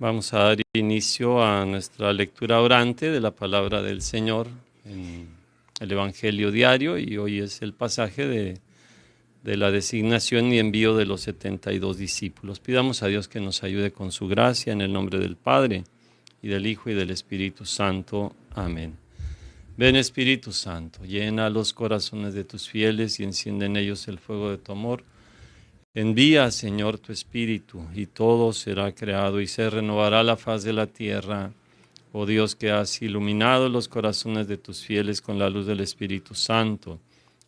Vamos a dar inicio a nuestra lectura orante de la palabra del Señor en el Evangelio diario, y hoy es el pasaje de la designación y envío de los 72 discípulos. Pidamos a Dios que nos ayude con su gracia en el nombre del Padre y del Hijo y del Espíritu Santo. Amén. Ven, Espíritu Santo, llena los corazones de tus fieles y enciende en ellos el fuego de tu amor. Envía, Señor, tu Espíritu, y todo será creado y se renovará la faz de la tierra. Oh Dios, que has iluminado los corazones de tus fieles con la luz del Espíritu Santo,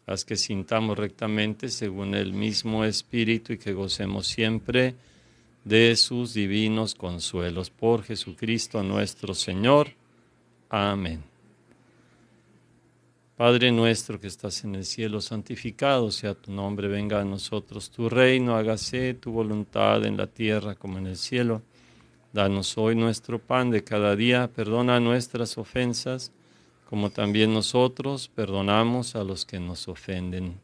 haz que sintamos rectamente según el mismo Espíritu y que gocemos siempre de sus divinos consuelos. Por Jesucristo nuestro Señor. Amén. Padre nuestro que estás en el cielo, santificado sea tu nombre, venga a nosotros tu reino, hágase tu voluntad en la tierra como en el cielo. Danos hoy nuestro pan de cada día, perdona nuestras ofensas, como también nosotros perdonamos a los que nos ofenden.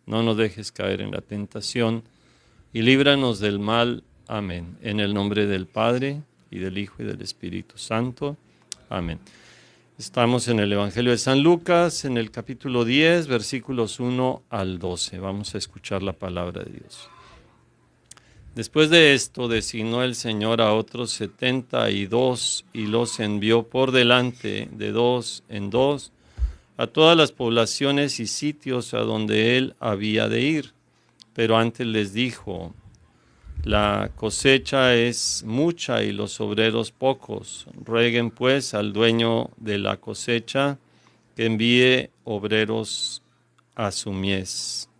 No nos dejes caer en la tentación, y líbranos del mal. Amén. En el nombre del Padre, y del Hijo, y del Espíritu Santo. Amén. Estamos en el Evangelio de San Lucas, en el capítulo 10, versículos 1 al 12. Vamos a escuchar la palabra de Dios. Después de esto, designó el Señor a otros 72 y los envió por delante de dos en dos a todas las poblaciones y sitios a donde él había de ir. Pero antes les dijo: la cosecha es mucha y los obreros pocos. Rueguen pues al dueño de la cosecha que envíe obreros a su mies.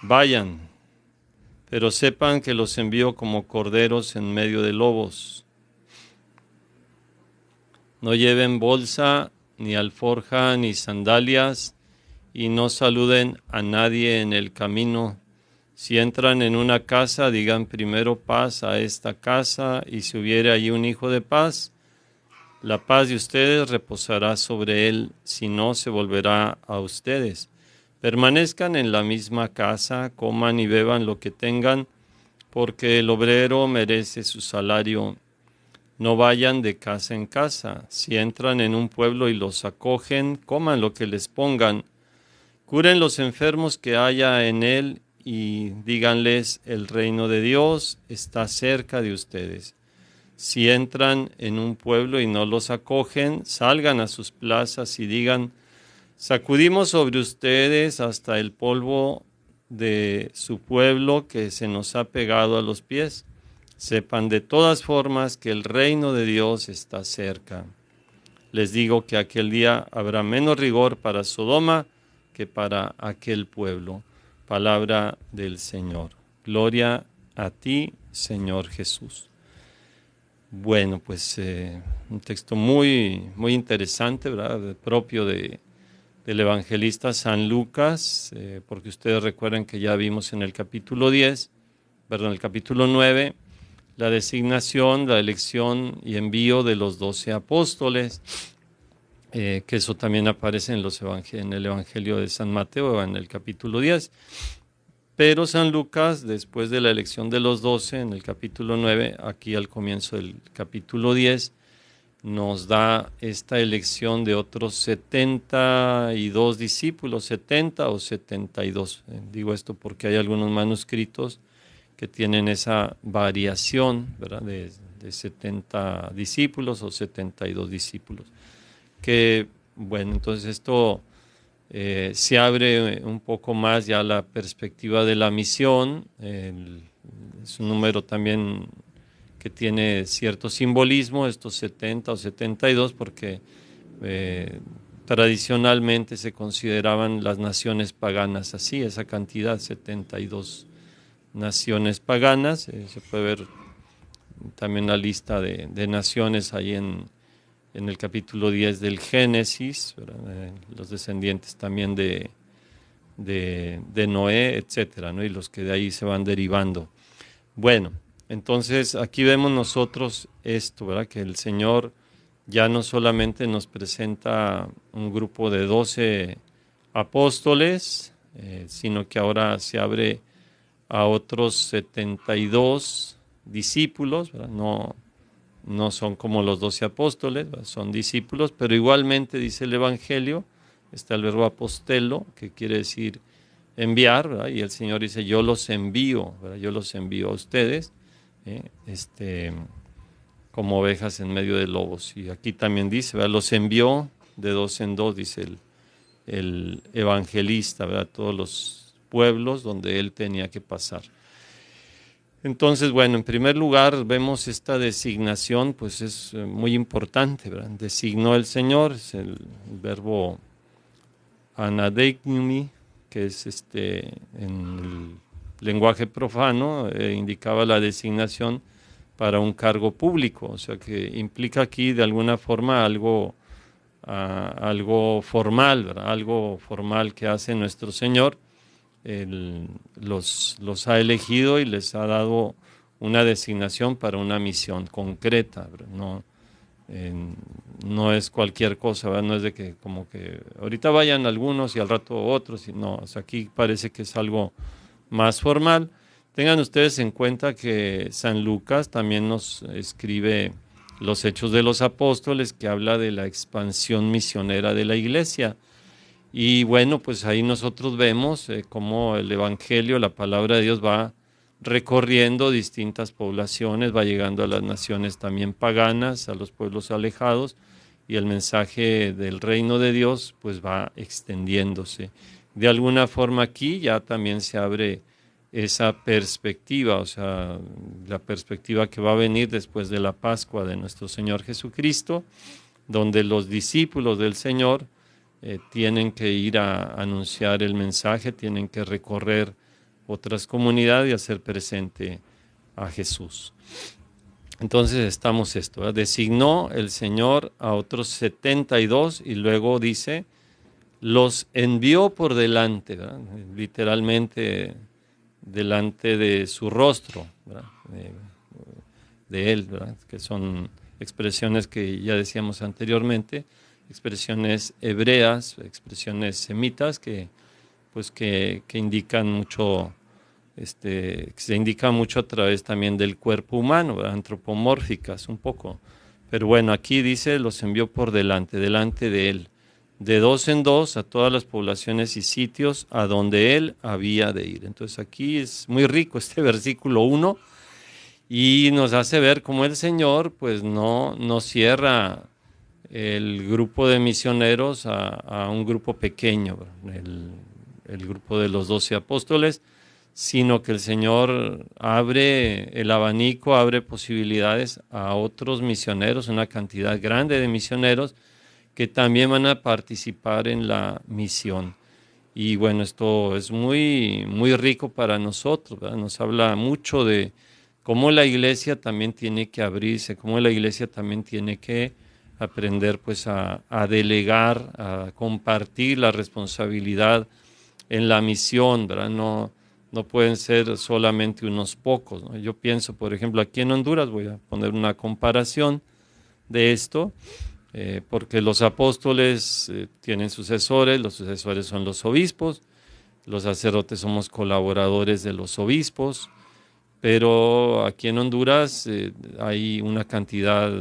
Vayan, pero sepan que los envío como corderos en medio de lobos. No lleven bolsa, ni alforja, ni sandalias, y no saluden a nadie en el camino. Si entran en una casa, digan primero paz a esta casa, y si hubiere allí un hijo de paz, la paz de ustedes reposará sobre él, si no se volverá a ustedes. Permanezcan en la misma casa, coman y beban lo que tengan, porque el obrero merece su salario. No vayan de casa en casa. Si entran en un pueblo y los acogen, coman lo que les pongan. Curen los enfermos que haya en él y díganles: el reino de Dios está cerca de ustedes. Si entran en un pueblo y no los acogen, salgan a sus plazas y digan: sacudimos sobre ustedes hasta el polvo de su pueblo que se nos ha pegado a los pies. Sepan de todas formas que el reino de Dios está cerca. Les digo que aquel día habrá menos rigor para Sodoma que para aquel pueblo. Palabra del Señor. Gloria a ti, Señor Jesús. Bueno, pues un texto muy interesante, ¿verdad? Propio del evangelista San Lucas, porque ustedes recuerdan que ya vimos en el capítulo 10, perdón, el capítulo 9, la designación, la elección y envío de los 12 apóstoles, que eso también aparece en el Evangelio de San Mateo, en el capítulo 10. Pero San Lucas, después de la elección de los 12, en el capítulo 9, aquí al comienzo del capítulo 10, nos da esta elección de otros 72 discípulos, 70 o 72. Digo esto porque hay algunos manuscritos que tienen esa variación, ¿verdad? De 70 discípulos o 72 discípulos. Que, bueno, entonces esto se abre un poco más ya la perspectiva de la misión. Es un número también que tiene cierto simbolismo, estos 70 o 72, porque tradicionalmente se consideraban las naciones paganas así, esa cantidad, 72 naciones paganas. Se puede ver también la lista de naciones ahí en el capítulo 10 del Génesis, los descendientes también de Noé, etcétera, ¿no? Y los que de ahí se van derivando. Bueno, entonces aquí vemos nosotros esto, ¿verdad? Que el Señor ya no solamente nos presenta un grupo de 12 apóstoles, sino que ahora se abre a otros 72 discípulos, ¿verdad? No son como los 12 apóstoles, ¿verdad? Son discípulos, pero igualmente dice el Evangelio, está el verbo apostelo, que quiere decir enviar, ¿verdad? Y el Señor dice, yo los envío, ¿verdad? Yo los envío a ustedes, como ovejas en medio de lobos. Y aquí también dice, ¿verdad? Los envió de dos en dos, dice el evangelista, ¿verdad? Todos los pueblos donde él tenía que pasar. Entonces, bueno, en primer lugar vemos esta designación, pues es muy importante, ¿verdad? Designó el Señor, es el verbo anadeigmi, que es en el lenguaje profano, indicaba la designación para un cargo público, o sea que implica aquí de alguna forma algo formal, ¿verdad? Algo formal que hace nuestro Señor. Los ha elegido y les ha dado una designación para una misión concreta, ¿verdad? No es cualquier cosa, ¿verdad? No es de que como que ahorita vayan algunos y al rato otros, no, o sea, aquí parece que es algo más formal. Tengan ustedes en cuenta que San Lucas también nos escribe los Hechos de los Apóstoles, que habla de la expansión misionera de la iglesia. Y bueno, pues ahí nosotros vemos cómo el Evangelio, la palabra de Dios va recorriendo distintas poblaciones, va llegando a las naciones también paganas, a los pueblos alejados, y el mensaje del reino de Dios pues va extendiéndose. De alguna forma aquí ya también se abre esa perspectiva, o sea, la perspectiva que va a venir después de la Pascua de nuestro Señor Jesucristo, donde los discípulos del Señor tienen que ir a anunciar el mensaje, tienen que recorrer otras comunidades y hacer presente a Jesús. Entonces estamos esto, ¿verdad? Designó el Señor a otros 72 y luego dice, los envió por delante, ¿verdad? Literalmente delante de su rostro, ¿verdad? De él, ¿verdad? Que son expresiones que ya decíamos anteriormente, expresiones hebreas, expresiones semitas que indican mucho, se indica mucho a través también del cuerpo humano, ¿verdad? Antropomórficas un poco. Pero bueno, aquí dice, los envió por delante de él, de dos en dos a todas las poblaciones y sitios a donde él había de ir. Entonces aquí es muy rico este versículo 1 y nos hace ver cómo el Señor pues no cierra el grupo de misioneros a un grupo pequeño, el grupo de los 12 apóstoles, sino que el Señor abre el abanico, abre posibilidades a otros misioneros, una cantidad grande de misioneros que también van a participar en la misión. Y bueno, esto es muy, muy rico para nosotros, ¿verdad? Nos habla mucho de cómo la iglesia también tiene que abrirse, cómo la iglesia también tiene que aprender pues a delegar, a compartir la responsabilidad en la misión, ¿verdad? No pueden ser solamente unos pocos, ¿no? Yo pienso, por ejemplo, aquí en Honduras, voy a poner una comparación de esto, porque los apóstoles tienen sucesores, los sucesores son los obispos, los sacerdotes somos colaboradores de los obispos, pero aquí en Honduras hay una cantidad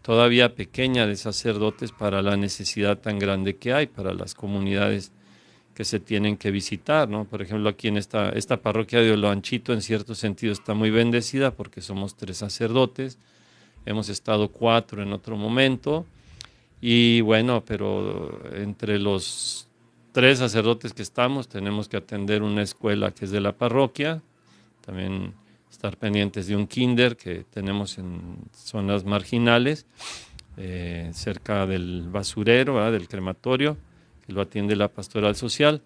todavía pequeña de sacerdotes para la necesidad tan grande que hay, para las comunidades que se tienen que visitar, ¿no? Por ejemplo, aquí en esta parroquia de Oloanchito, en cierto sentido, está muy bendecida porque somos 3 sacerdotes, hemos estado 4 en otro momento, y bueno, pero entre los 3 sacerdotes que estamos, tenemos que atender una escuela que es de la parroquia, también estar pendientes de un kinder que tenemos en zonas marginales, cerca del basurero, ¿verdad? Del crematorio, que lo atiende la pastoral social,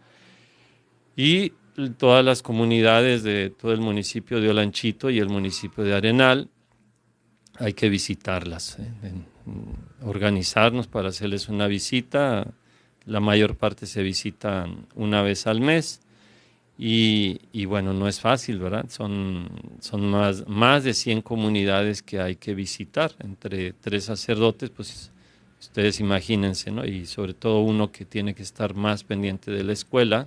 y todas las comunidades de todo el municipio de Olanchito y el municipio de Arenal, hay que visitarlas, organizarnos para hacerles una visita. La mayor parte se visitan una vez al mes y bueno, no es fácil, ¿verdad? Son más de 100 comunidades que hay que visitar entre 3 sacerdotes, pues ustedes imagínense, ¿no? Y sobre todo uno que tiene que estar más pendiente de la escuela,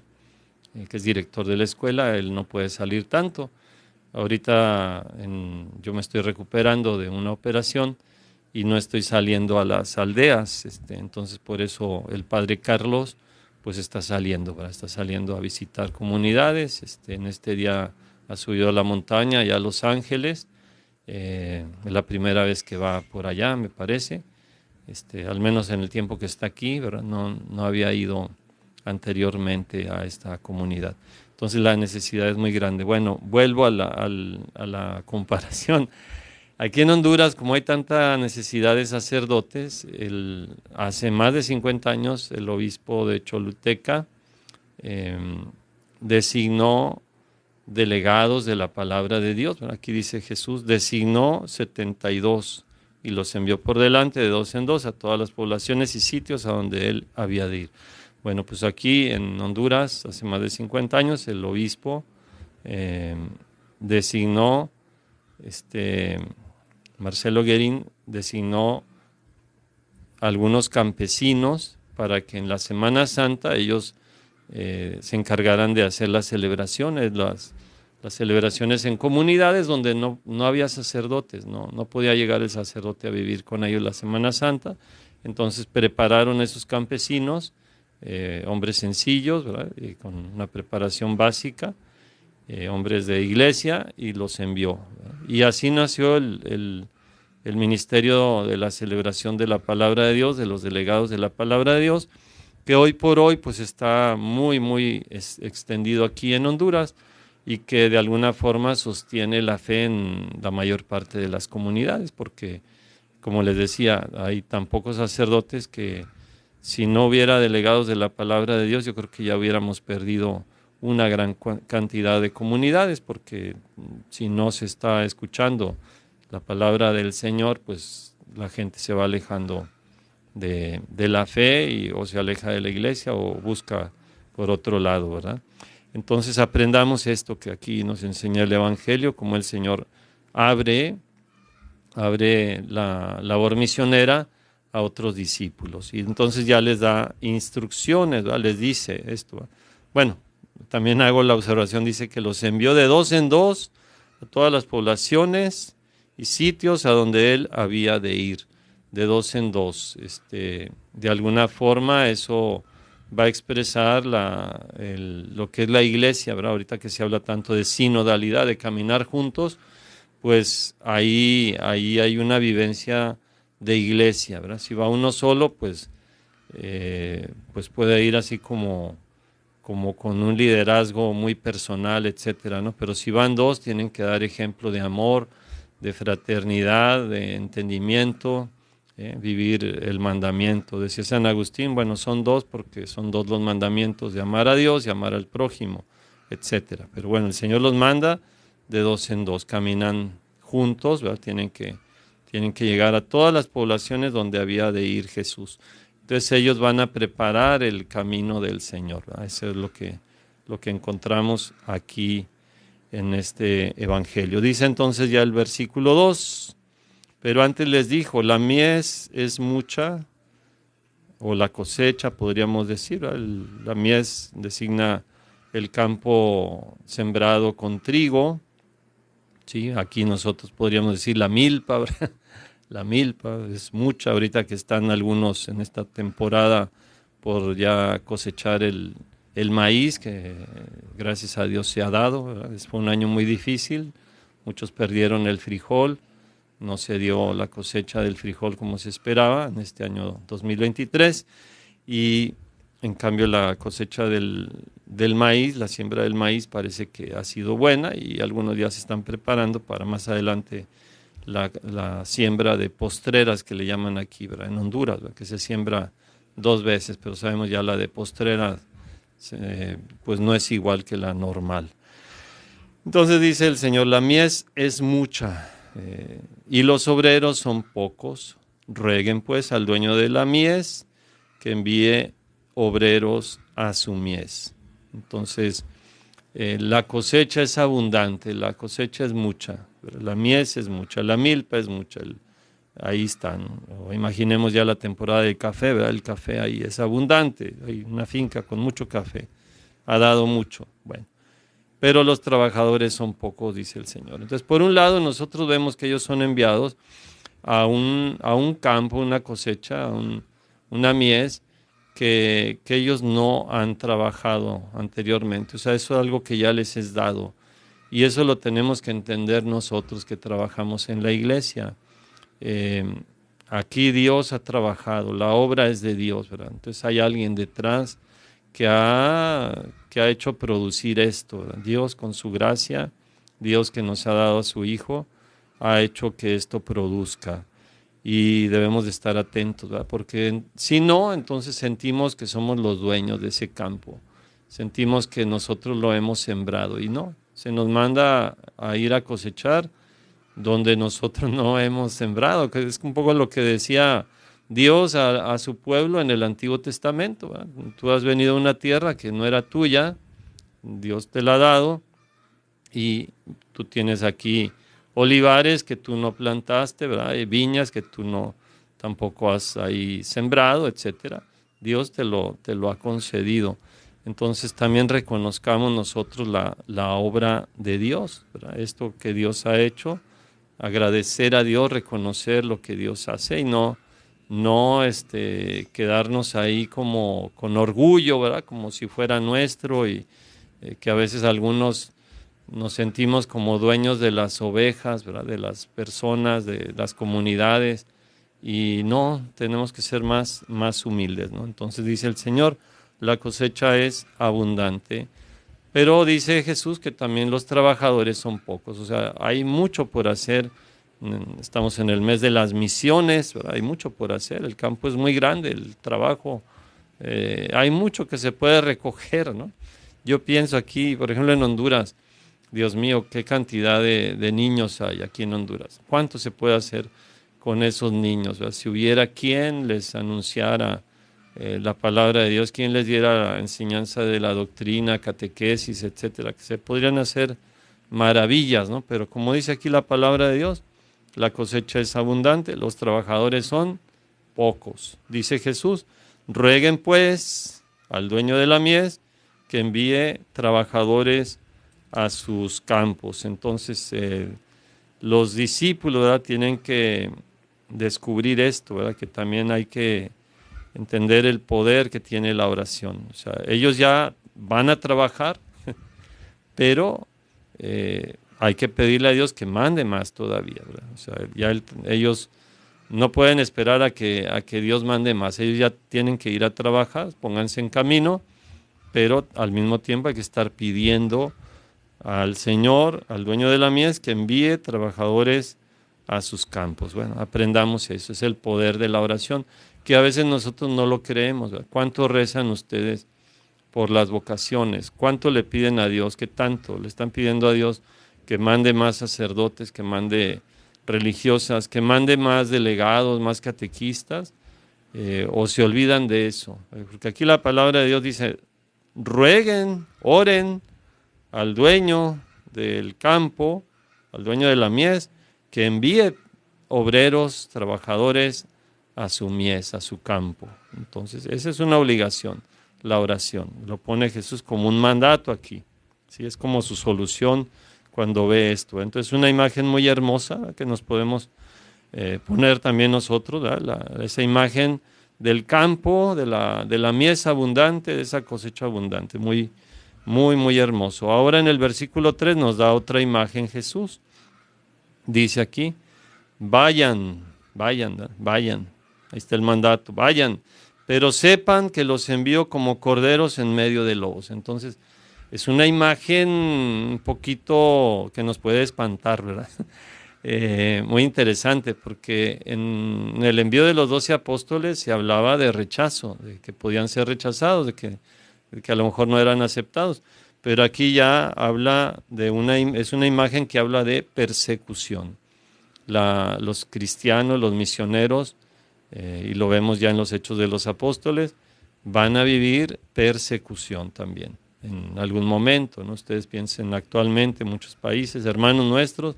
que es director de la escuela, él no puede salir tanto. Ahorita yo me estoy recuperando de una operación y no estoy saliendo a las aldeas, entonces por eso el padre Carlos pues está saliendo, ¿verdad? Está saliendo a visitar comunidades, en este día ha subido a la montaña, allá a Los Ángeles, es la primera vez que va por allá, me parece, al menos en el tiempo que está aquí, ¿verdad? No había ido anteriormente a esta comunidad. Entonces la necesidad es muy grande. Bueno, vuelvo a la comparación. Aquí en Honduras, como hay tanta necesidad de sacerdotes, hace más de 50 años el obispo de Choluteca eh, designó delegados de la palabra de Dios. Aquí dice Jesús, designó 72 y los envió por delante de dos en dos a todas las poblaciones y sitios a donde él había de ir. Bueno, pues aquí en Honduras, hace más de 50 años, el obispo designó, Marcelo Guerín designó algunos campesinos para que en la Semana Santa ellos se encargaran de hacer las celebraciones, las celebraciones en comunidades donde no había sacerdotes, no podía llegar el sacerdote a vivir con ellos la Semana Santa. Entonces prepararon esos campesinos, hombres sencillos, ¿verdad? Con una preparación básica, hombres de iglesia, y los envió, ¿verdad? Y así nació el ministerio de la celebración de la palabra de Dios, de los delegados de la palabra de Dios, que hoy por hoy pues está muy extendido aquí en Honduras y que de alguna forma sostiene la fe en la mayor parte de las comunidades, porque como les decía, hay tan pocos sacerdotes que si no hubiera delegados de la palabra de Dios, yo creo que ya hubiéramos perdido una gran cantidad de comunidades, porque si no se está escuchando la palabra del Señor, pues la gente se va alejando de la fe o se aleja de la iglesia o busca por otro lado, ¿verdad? Entonces aprendamos esto que aquí nos enseña el Evangelio, como el Señor abre la labor misionera a otros discípulos. Y entonces ya les da instrucciones, ¿verdad? Les dice esto, ¿verdad? Bueno, también hago la observación, dice que los envió de dos en dos a todas las poblaciones y sitios a donde él había de ir, de dos en dos. De alguna forma eso va a expresar lo que es la iglesia, ¿verdad? Ahorita que se habla tanto de sinodalidad, de caminar juntos, pues ahí hay una vivencia de iglesia, ¿verdad? Si va uno solo, pues puede ir así como con un liderazgo muy personal, etcétera, ¿no? Pero si van dos, tienen que dar ejemplo de amor, de fraternidad, de entendimiento, vivir el mandamiento. Decía San Agustín, bueno, son dos porque son dos los mandamientos de amar a Dios y amar al prójimo, etcétera. Pero bueno, el Señor los manda de dos en dos, caminan juntos, ¿verdad? Tienen que llegar a todas las poblaciones donde había de ir Jesús. Entonces ellos van a preparar el camino del Señor, ¿verdad? Eso es lo que encontramos aquí en este evangelio. Dice entonces ya el versículo 2, pero antes les dijo, la mies es mucha, o la cosecha podríamos decir, ¿verdad? La mies designa el campo sembrado con trigo, ¿sí? Aquí nosotros podríamos decir la milpa, ¿verdad? La milpa es mucha, ahorita que están algunos en esta temporada por ya cosechar el maíz, que gracias a Dios se ha dado, ¿verdad? Fue un año muy difícil, muchos perdieron el frijol, no se dio la cosecha del frijol como se esperaba en este año 2023, y en cambio la cosecha del maíz, la siembra del maíz parece que ha sido buena y algunos ya se están preparando para más adelante la siembra de postreras que le llaman aquí, ¿verdad? En Honduras, ¿verdad? Que se siembra dos veces, pero sabemos ya la de postreras pues no es igual que la normal. Entonces dice el Señor, la mies es mucha y los obreros son pocos. Rueguen pues al dueño de la mies que envíe obreros a su mies. Entonces la cosecha es abundante, la cosecha es mucha, la mies es mucha, la milpa es mucha. Ahí están. O imaginemos ya la temporada del café, ¿verdad? El café ahí es abundante, hay una finca con mucho café, ha dado mucho. Bueno, pero los trabajadores son pocos, dice el Señor. Entonces, por un lado, nosotros vemos que ellos son enviados a un campo, una cosecha, una mies, que ellos no han trabajado anteriormente. O sea, eso es algo que ya les es dado. Y eso lo tenemos que entender nosotros que trabajamos en la iglesia. Eh, Aquí Dios ha trabajado, la obra es de Dios, ¿verdad? Entonces hay alguien detrás que ha hecho producir esto, ¿verdad? Dios con su gracia, Dios que nos ha dado a su Hijo, ha hecho que esto produzca. Y debemos de estar atentos, ¿verdad? Porque si no, entonces sentimos que somos los dueños de ese campo. Sentimos que nosotros lo hemos sembrado y no, se nos manda a ir a cosechar donde nosotros no hemos sembrado, que es un poco lo que decía Dios a su pueblo en el Antiguo Testamento, ¿verdad? Tú has venido a una tierra que no era tuya, Dios te la ha dado y tú tienes aquí olivares que tú no plantaste, ¿verdad? Y viñas que tú no tampoco has ahí sembrado, etcétera. Dios te lo ha concedido. Entonces también reconozcamos nosotros la obra de Dios, ¿verdad? Esto que Dios ha hecho, agradecer a Dios, reconocer lo que Dios hace y no quedarnos ahí como con orgullo, ¿verdad? Como si fuera nuestro y que a veces algunos nos sentimos como dueños de las ovejas, ¿verdad? De las personas, de las comunidades y no, tenemos que ser más humildes, ¿no? Entonces dice el Señor, la cosecha es abundante, pero dice Jesús que también los trabajadores son pocos, o sea, hay mucho por hacer. Estamos en el mes de las misiones, ¿verdad? Hay mucho por hacer, el campo es muy grande, el trabajo, hay mucho que se puede recoger, ¿no? Yo pienso aquí, por ejemplo, en Honduras, Dios mío, qué cantidad de niños hay aquí en Honduras. ¿Cuánto se puede hacer con esos niños? ¿Verdad? Si hubiera quien les anunciara la palabra de Dios, quien les diera la enseñanza de la doctrina, catequesis, etcétera, que se podrían hacer maravillas, ¿no? Pero como dice aquí la palabra de Dios, la cosecha es abundante, los trabajadores son pocos. Dice Jesús, rueguen pues al dueño de la mies que envíe trabajadores a sus campos. Entonces, los discípulos, ¿verdad?, tienen que descubrir esto, ¿verdad?, que también hay que entender el poder que tiene la oración. O sea, ellos ya van a trabajar, pero hay que pedirle a Dios que mande más todavía, ¿verdad? O sea, ya ellos no pueden esperar a que Dios mande más. Ellos ya tienen que ir a trabajar, pónganse en camino, pero al mismo tiempo hay que estar pidiendo al Señor, al dueño de la mies, que envíe trabajadores a sus campos. Bueno, aprendamos eso, es el poder de la oración, que a veces nosotros no lo creemos, ¿verdad? ¿Cuánto rezan ustedes por las vocaciones? ¿Cuánto le piden a Dios? ¿Qué tanto le están pidiendo a Dios que mande más sacerdotes, que mande religiosas, que mande más delegados, más catequistas? ¿O se olvidan de eso? Porque aquí la palabra de Dios dice, rueguen, oren al dueño del campo, al dueño de la mies, que envíe obreros, trabajadores a su mies, a su campo. Entonces, esa es una obligación, la oración. Lo pone Jesús como un mandato aquí. ¿Sí? Es como su solución cuando ve esto. Entonces, una imagen muy hermosa que nos podemos poner también nosotros, esa imagen del campo, de la mies abundante, de esa cosecha abundante. Muy, muy, muy hermoso. Ahora en el versículo 3 nos da otra imagen Jesús. Dice aquí, vayan, vayan, vayan. Ahí está el mandato, vayan, pero sepan que los envío como corderos en medio de lobos. Entonces, es una imagen un poquito que nos puede espantar, ¿verdad? Muy interesante, porque en el envío de los 12 apóstoles se hablaba de rechazo, de que podían ser rechazados, de que a lo mejor no eran aceptados. Pero aquí ya habla es una imagen que habla de persecución. Los cristianos, los misioneros, y lo vemos ya en los Hechos de los Apóstoles, van a vivir persecución también en algún momento, ¿no? Ustedes piensen actualmente en muchos países, hermanos nuestros,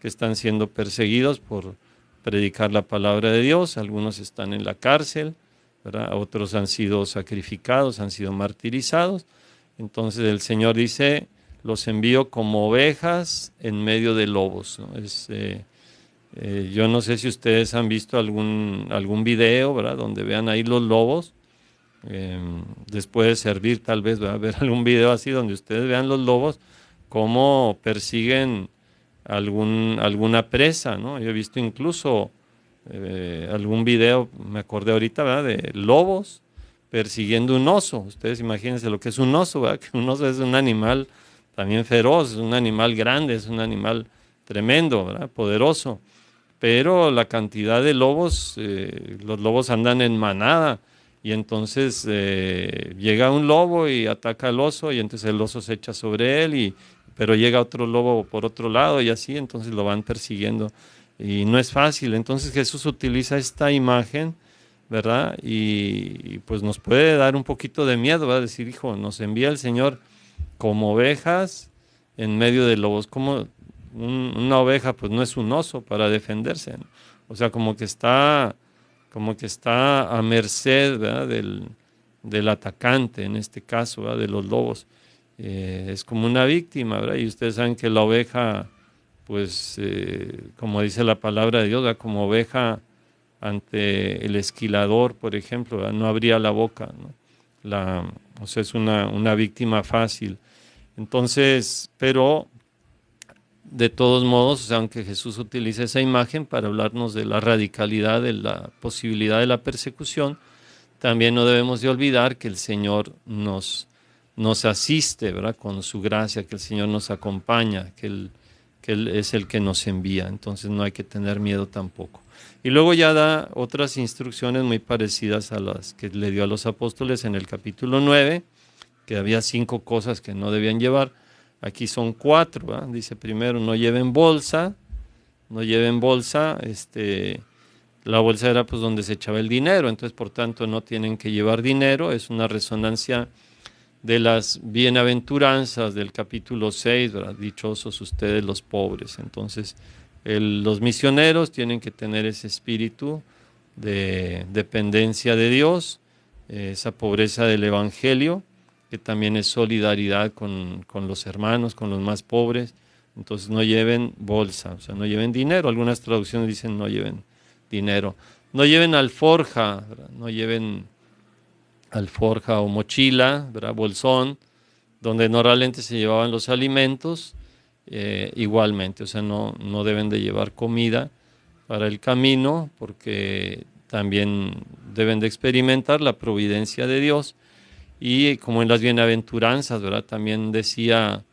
que están siendo perseguidos por predicar la palabra de Dios, algunos están en la cárcel, ¿verdad? Otros han sido sacrificados, han sido martirizados. Entonces el Señor dice, los envío como ovejas en medio de lobos, ¿no? Yo no sé si ustedes han visto algún video, ¿verdad? Donde vean ahí los lobos. Les puede servir tal vez, ¿verdad? Ver algún video así donde ustedes vean los lobos cómo persiguen alguna presa, ¿no? Yo he visto incluso algún video, me acordé ahorita, ¿verdad? De lobos persiguiendo un oso. Ustedes imagínense lo que es un oso, ¿verdad? Que un oso es un animal también feroz, es un animal grande, es un animal tremendo, ¿verdad? Poderoso. Pero la cantidad de lobos, los lobos andan en manada y entonces llega un lobo y ataca al oso y entonces el oso se echa sobre él pero llega otro lobo por otro lado y así, entonces lo van persiguiendo y no es fácil. Entonces Jesús utiliza esta imagen, ¿verdad? Y pues nos puede dar un poquito de miedo, ¿verdad? Decir, hijo, nos envía el Señor como ovejas en medio de lobos. Como una oveja pues no es un oso para defenderse, ¿no? O sea, como que está a merced, ¿verdad? Del atacante, en este caso, ¿verdad? De los lobos. Es como una víctima, ¿verdad? Y ustedes saben que la oveja, pues, como dice la palabra de Dios, ¿verdad? Como oveja ante el esquilador, por ejemplo, ¿verdad? No abría la boca, ¿no? O sea, es una víctima fácil. Entonces, pero de todos modos, o sea, aunque Jesús utiliza esa imagen para hablarnos de la radicalidad, de la posibilidad de la persecución, también no debemos de olvidar que el Señor nos asiste, ¿verdad? Con su gracia, que el Señor nos acompaña, que Él es el que nos envía. Entonces no hay que tener miedo tampoco. Y luego ya da otras instrucciones muy parecidas a las que le dio a los apóstoles en el capítulo 9, que había 5 cosas que no debían llevar. Aquí son 4, ¿verdad? Dice primero, no lleven bolsa, la bolsa era pues donde se echaba el dinero, entonces por tanto no tienen que llevar dinero, es una resonancia de las bienaventuranzas del capítulo 6, ¿verdad? Dichosos ustedes los pobres. Entonces los misioneros tienen que tener ese espíritu de dependencia de Dios, esa pobreza del Evangelio, que también es solidaridad con los hermanos, con los más pobres. Entonces no lleven bolsa, o sea, no lleven dinero. Algunas traducciones dicen no lleven dinero. No lleven alforja, ¿verdad? No lleven alforja o mochila, ¿verdad? Bolsón, donde normalmente se llevaban los alimentos, igualmente, o sea, no deben de llevar comida para el camino, porque también deben de experimentar la providencia de Dios. Y como en las bienaventuranzas, ¿verdad? También decía,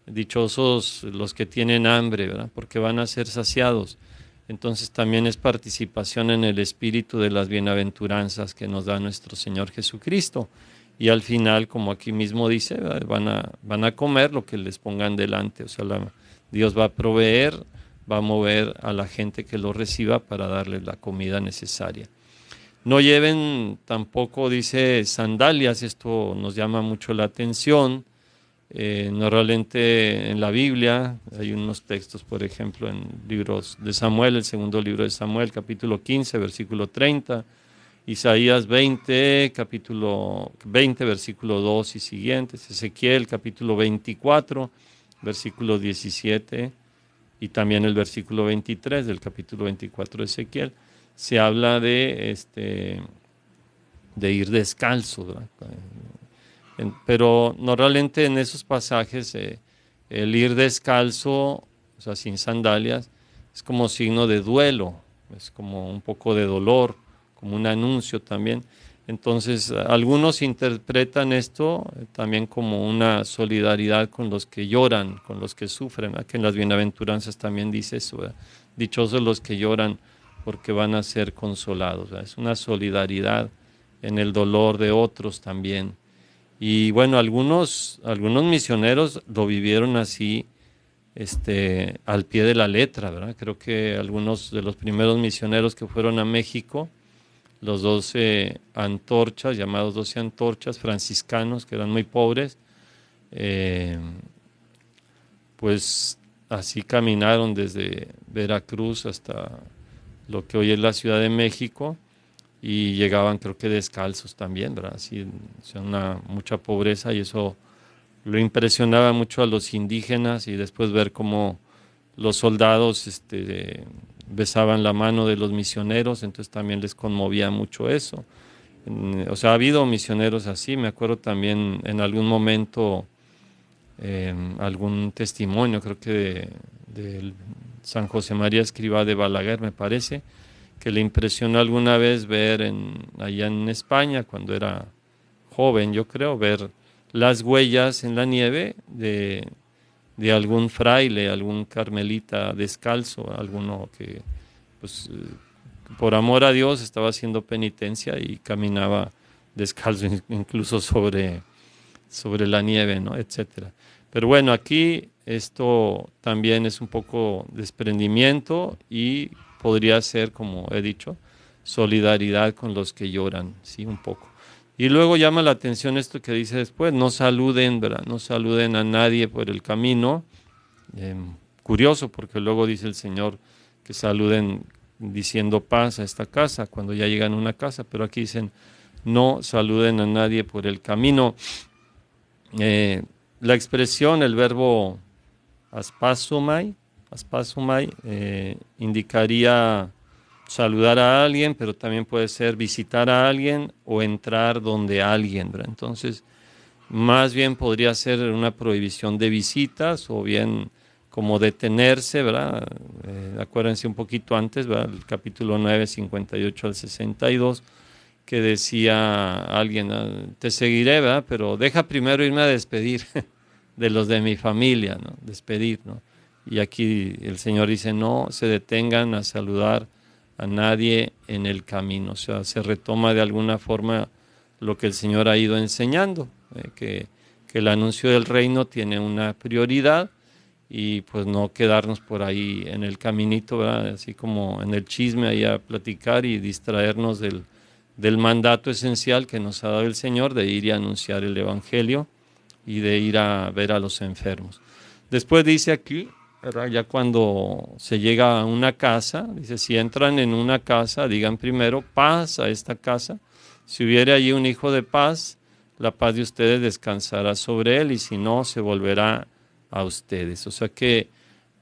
dichosos los que tienen hambre, ¿verdad? Porque van a ser saciados. Entonces también es participación en el espíritu de las bienaventuranzas que nos da nuestro Señor Jesucristo. Y al final, como aquí mismo dice, van a comer lo que les pongan delante. O sea, Dios va a proveer, va a mover a la gente que lo reciba para darles la comida necesaria. No lleven tampoco, dice, sandalias. Esto nos llama mucho la atención. Normalmente en la Biblia hay unos textos, por ejemplo, en libros de Samuel, el segundo libro de Samuel, capítulo 15, versículo 30, Isaías 20, capítulo 20, versículo 2 y siguientes, Ezequiel, capítulo 24, versículo 17, y también el versículo 23 del capítulo 24 de Ezequiel. Se habla de ir descalzo, ¿verdad? Pero normalmente en esos pasajes el ir descalzo, o sea, sin sandalias, es como signo de duelo, es como un poco de dolor, como un anuncio también. Entonces, algunos interpretan esto también como una solidaridad con los que lloran, con los que sufren, ¿verdad? Que en las bienaventuranzas también dice eso, ¿verdad? Dichosos los que lloran porque van a ser consolados, ¿verdad? Es una solidaridad en el dolor de otros también. Y bueno, algunos misioneros lo vivieron así, al pie de la letra, ¿verdad? Creo que algunos de los primeros misioneros que fueron a México, los 12 antorchas, llamados 12 antorchas franciscanos, que eran muy pobres, pues así caminaron desde Veracruz hasta lo que hoy es la Ciudad de México, y llegaban creo que descalzos también, ¿verdad? Así, o sea, mucha pobreza, y eso lo impresionaba mucho a los indígenas y después ver cómo los soldados besaban la mano de los misioneros, entonces también les conmovía mucho eso. O sea, ha habido misioneros así, me acuerdo también en algún momento, algún testimonio, creo que de San José María Escrivá de Balaguer, me parece, que le impresionó alguna vez ver allá en España, cuando era joven, yo creo, ver las huellas en la nieve de algún fraile, algún carmelita descalzo, alguno que pues por amor a Dios estaba haciendo penitencia y caminaba descalzo incluso sobre la nieve, ¿no? Etcétera. Pero bueno, aquí esto también es un poco desprendimiento y podría ser, como he dicho, solidaridad con los que lloran, sí, un poco. Y luego llama la atención esto que dice después, no saluden, ¿verdad? No saluden a nadie por el camino. Eh, Curioso, porque luego dice el Señor que saluden diciendo paz a esta casa cuando ya llegan a una casa, pero aquí dicen no saluden a nadie por el camino. Eh, la expresión, el verbo aspasumai, indicaría saludar a alguien, pero también puede ser visitar a alguien o entrar donde alguien, ¿verdad? Entonces, más bien podría ser una prohibición de visitas o bien como detenerse, ¿verdad? Acuérdense un poquito antes, ¿verdad? El capítulo 9, 58 al 62, que decía alguien, te seguiré, ¿verdad? Pero deja primero irme a despedir de los de mi familia, ¿no? Despedir, ¿no? Y aquí el Señor dice, no se detengan a saludar a nadie en el camino. O sea, se retoma de alguna forma lo que el Señor ha ido enseñando, que el anuncio del reino tiene una prioridad y pues no quedarnos por ahí en el caminito, ¿verdad? Así como en el chisme ahí a platicar y distraernos del mandato esencial que nos ha dado el Señor de ir y anunciar el Evangelio y de ir a ver a los enfermos. Después dice aquí, ¿verdad? Ya cuando se llega a una casa, dice, si entran en una casa, digan primero, paz a esta casa. Si hubiere allí un hijo de paz, la paz de ustedes descansará sobre él y si no, se volverá a ustedes. O sea que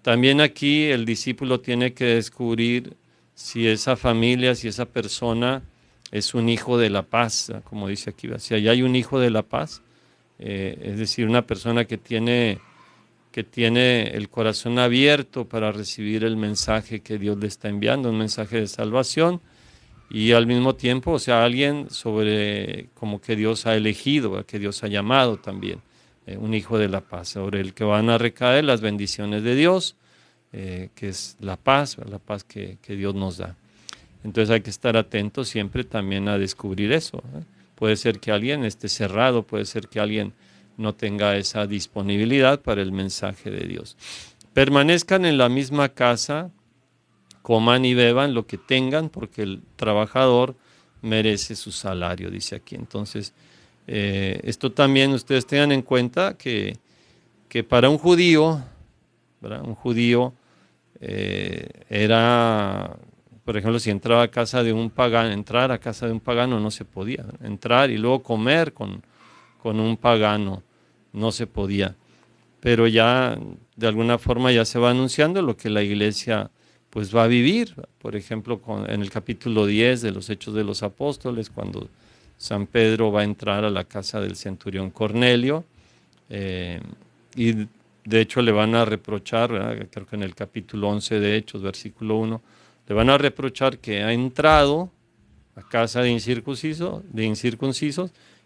también aquí el discípulo tiene que descubrir si esa familia, si esa persona es un hijo de la paz, como dice aquí. Si allá hay un hijo de la paz, es decir, una persona que tiene el corazón abierto para recibir el mensaje que Dios le está enviando, un mensaje de salvación, y al mismo tiempo, o sea, alguien sobre como que Dios ha elegido, que Dios ha llamado también, un hijo de la paz, sobre el que van a recaer las bendiciones de Dios, que es la paz que Dios nos da. Entonces hay que estar atentos siempre también a descubrir eso, ¿eh? Puede ser que alguien esté cerrado, puede ser que alguien no tenga esa disponibilidad para el mensaje de Dios. Permanezcan en la misma casa, coman y beban lo que tengan, porque el trabajador merece su salario, dice aquí. Entonces, esto también ustedes tengan en cuenta que para un judío, ¿verdad? Un judío era, por ejemplo, si entraba a casa de un pagano, entrar a casa de un pagano no se podía, entrar y luego comer con un pagano no se podía. Pero ya de alguna forma ya se va anunciando lo que la iglesia pues va a vivir. Por ejemplo, en el capítulo 10 de los Hechos de los Apóstoles, cuando San Pedro va a entrar a la casa del centurión Cornelio, y de hecho le van a reprochar, ¿verdad? Creo que en el capítulo 11 de Hechos, versículo 1, le van a reprochar que ha entrado a casa de incircuncisos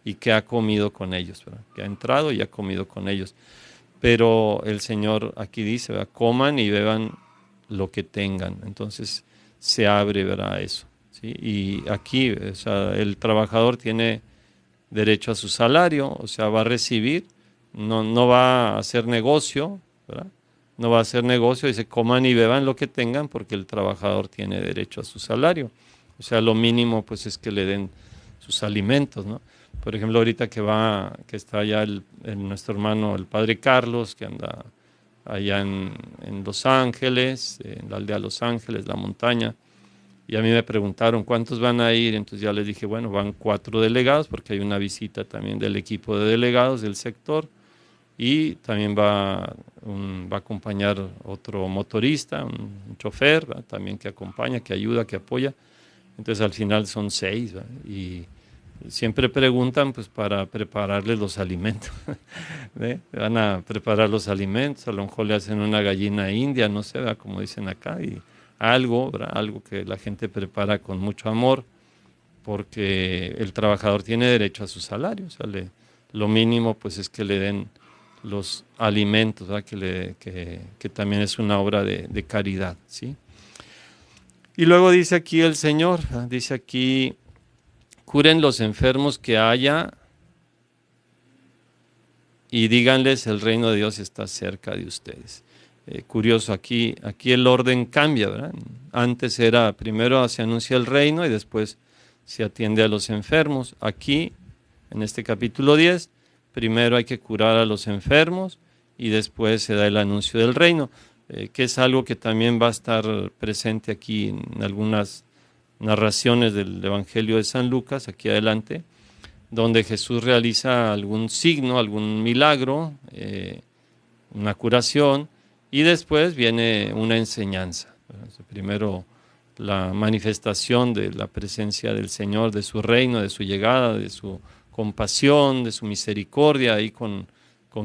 y que ha comido con ellos, ¿verdad? Que ha entrado y ha comido con ellos. Pero el Señor aquí dice, ¿verdad? Coman y beban lo que tengan. Entonces se abre, ¿verdad? Eso, ¿sí? Y aquí, o sea, el trabajador tiene derecho a su salario, o sea, va a recibir, no va a hacer negocio, ¿verdad? No va a hacer negocio, dice, coman y beban lo que tengan porque el trabajador tiene derecho a su salario. O sea, lo mínimo pues es que le den sus alimentos, ¿no? Por ejemplo, ahorita que está allá nuestro hermano, el padre Carlos, que anda allá en Los Ángeles, en la aldea Los Ángeles, la montaña, y a mí me preguntaron cuántos van a ir, entonces ya les dije, bueno, van 4 delegados, porque hay una visita también del equipo de delegados del sector, y también va a acompañar otro motorista, un chofer, ¿verdad? También que acompaña, que ayuda, que apoya. Entonces al final son 6, ¿verdad? Y siempre preguntan pues para prepararles los alimentos. ¿Ve? Van a preparar los alimentos, a lo mejor le hacen una gallina india, no sé, ¿verdad? Como dicen acá, y algo, ¿verdad? Algo que la gente prepara con mucho amor, porque el trabajador tiene derecho a su salario, o sea, lo mínimo pues es que le den los alimentos, ¿verdad? Que también es una obra de caridad, ¿sí? Y luego dice aquí el Señor, ¿verdad? Dice aquí, curen los enfermos que haya y díganles el reino de Dios está cerca de ustedes. Curioso, aquí el orden cambia, ¿verdad? Antes era, primero se anuncia el reino y después se atiende a los enfermos. Aquí, en este capítulo 10, primero hay que curar a los enfermos y después se da el anuncio del reino, que es algo que también va a estar presente aquí en algunas narraciones del Evangelio de San Lucas, aquí adelante, donde Jesús realiza algún signo, algún milagro, una curación, y después viene una enseñanza. Primero la manifestación de la presencia del Señor, de su reino, de su llegada, de su compasión, de su misericordia ahí con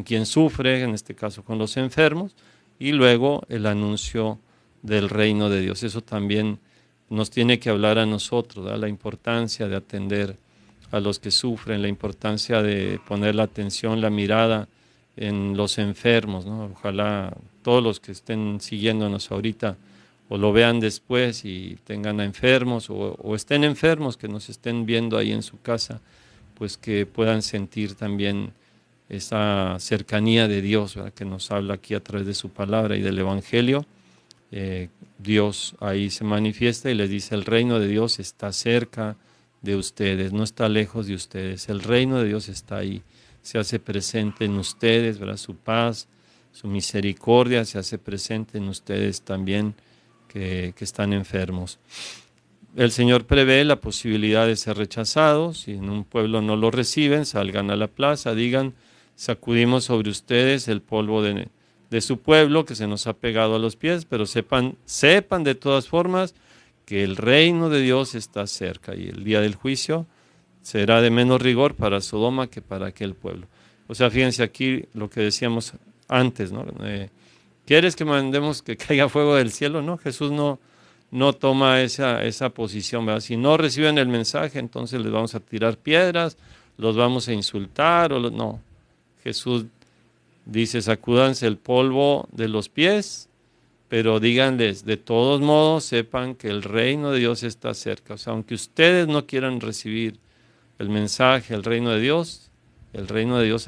quien sufre, en este caso con los enfermos, y luego el anuncio del reino de Dios. Eso también nos tiene que hablar a nosotros, ¿verdad? La importancia de atender a los que sufren, la importancia de poner la atención, la mirada en los enfermos, ¿no? Ojalá todos los que estén siguiéndonos ahorita o lo vean después y tengan a enfermos o estén enfermos, que nos estén viendo ahí en su casa, pues que puedan sentir también esa cercanía de Dios, ¿verdad? Que nos habla aquí a través de su palabra y del Evangelio. Dios ahí se manifiesta y les dice, el reino de Dios está cerca de ustedes, no está lejos de ustedes, el reino de Dios está ahí, se hace presente en ustedes, ¿verdad? Su paz, su misericordia se hace presente en ustedes también que están enfermos. El Señor prevé la posibilidad de ser rechazados, si en un pueblo no lo reciben, salgan a la plaza, digan, sacudimos sobre ustedes el polvo de su pueblo que se nos ha pegado a los pies, pero sepan de todas formas que el reino de Dios está cerca y el día del juicio será de menos rigor para Sodoma que para aquel pueblo. O sea, fíjense aquí lo que decíamos antes, ¿no? ¿Quieres que mandemos que caiga fuego del cielo? No, Jesús no toma esa posición, ¿verdad? Si no reciben el mensaje, entonces les vamos a tirar piedras, los vamos a insultar, no. Jesús dice, sacúdanse el polvo de los pies, pero díganles, de todos modos, sepan que el reino de Dios está cerca. O sea, aunque ustedes no quieran recibir el mensaje, el reino de Dios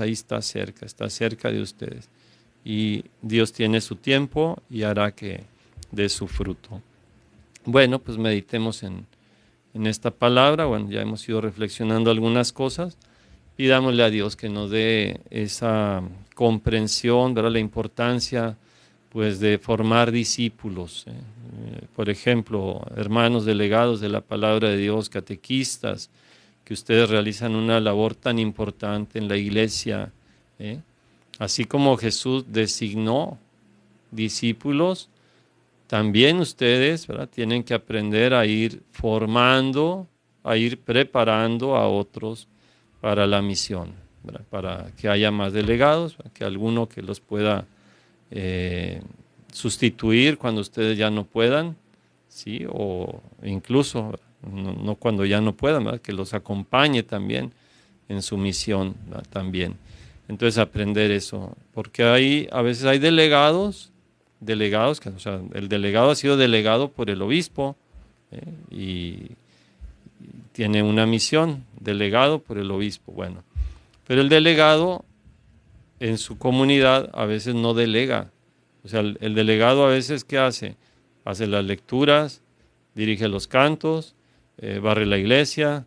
ahí está cerca de ustedes. Y Dios tiene su tiempo y hará que dé su fruto. Bueno, pues meditemos en esta palabra. Bueno, ya hemos ido reflexionando algunas cosas. Pidámosle a Dios que nos dé esa comprensión, ¿verdad? La importancia pues de formar discípulos. Por ejemplo, hermanos delegados de la palabra de Dios, catequistas, que ustedes realizan una labor tan importante en la iglesia. Así como Jesús designó discípulos, también ustedes, ¿verdad? Tienen que aprender a ir formando, a ir preparando a otros para la misión, ¿verdad? Para que haya más delegados, que alguno que los pueda sustituir cuando ustedes ya no puedan, ¿sí? O incluso no cuando ya no puedan, ¿verdad? Que los acompañe también en su misión, ¿verdad? También. Entonces aprender eso, porque a veces hay delegados, que, o sea, el delegado ha sido delegado por el obispo y tiene una misión, delegado por el obispo, bueno, pero el delegado en su comunidad a veces no delega, o sea, el delegado a veces ¿qué hace? Hace las lecturas, dirige los cantos, barre la iglesia,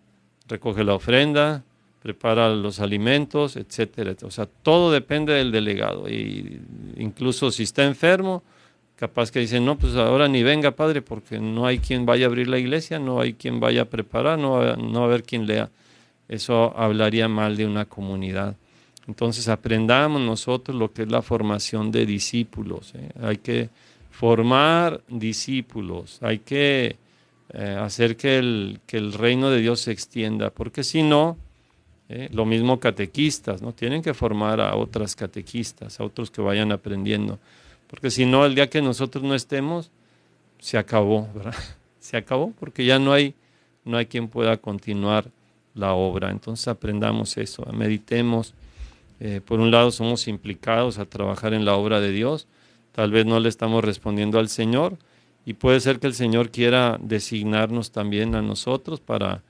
recoge la ofrenda, prepara los alimentos, etcétera. O sea, todo depende del delegado. Y incluso si está enfermo, capaz que dicen, no, pues ahora ni venga, padre, porque no hay quien vaya a abrir la iglesia, no hay quien vaya a preparar, no va a haber quien lea. Eso hablaría mal de una comunidad. Entonces aprendamos nosotros lo que es la formación de discípulos. Hay que formar discípulos, hay que hacer que el reino de Dios se extienda, porque si no, lo mismo catequistas, ¿no? Tienen que formar a otras catequistas, a otros que vayan aprendiendo, porque si no, el día que nosotros no estemos, se acabó, ¿verdad? Se acabó porque ya no hay quien pueda continuar la obra. Entonces aprendamos eso, meditemos. Por un lado somos implicados a trabajar en la obra de Dios, tal vez no le estamos respondiendo al Señor y puede ser que el Señor quiera designarnos también a nosotros para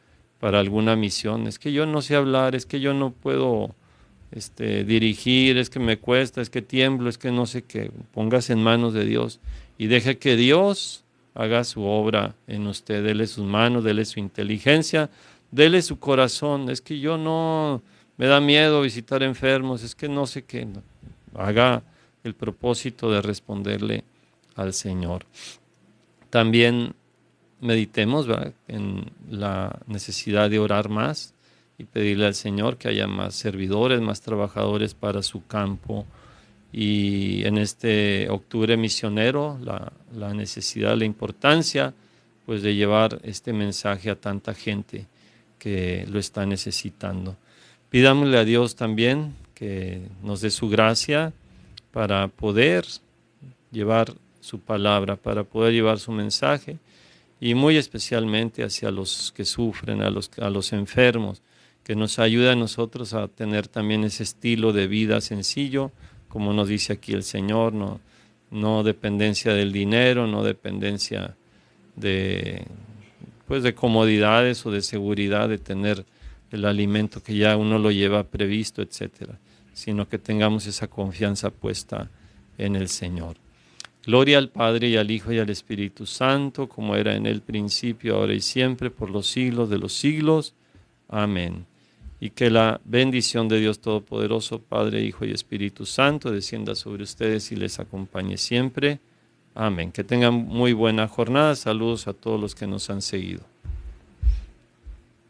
alguna misión. Es que yo no sé hablar, es que yo no puedo dirigir, es que me cuesta, es que tiemblo, es que no sé qué. Póngase en manos de Dios y deje que Dios haga su obra en usted. Dele sus manos, dele su inteligencia, dele su corazón. Es que yo no, me da miedo visitar enfermos, es que no sé qué. No. Haga el propósito de responderle al Señor. También meditemos, ¿verdad?, en la necesidad de orar más y pedirle al Señor que haya más servidores, más trabajadores para su campo. Y en este octubre misionero, la necesidad, la importancia, pues, de llevar este mensaje a tanta gente que lo está necesitando. Pidámosle a Dios también que nos dé su gracia para poder llevar su palabra, para poder llevar su mensaje, y muy especialmente hacia los que sufren, a los enfermos, que nos ayude a nosotros a tener también ese estilo de vida sencillo, como nos dice aquí el Señor, no dependencia del dinero, no dependencia de, pues, de comodidades o de seguridad de tener el alimento que ya uno lo lleva previsto, etcétera, sino que tengamos esa confianza puesta en el Señor. Gloria al Padre y al Hijo y al Espíritu Santo, como era en el principio, ahora y siempre, por los siglos de los siglos. Amén. Y que la bendición de Dios Todopoderoso, Padre, Hijo y Espíritu Santo, descienda sobre ustedes y les acompañe siempre. Amén. Que tengan muy buena jornada. Saludos a todos los que nos han seguido.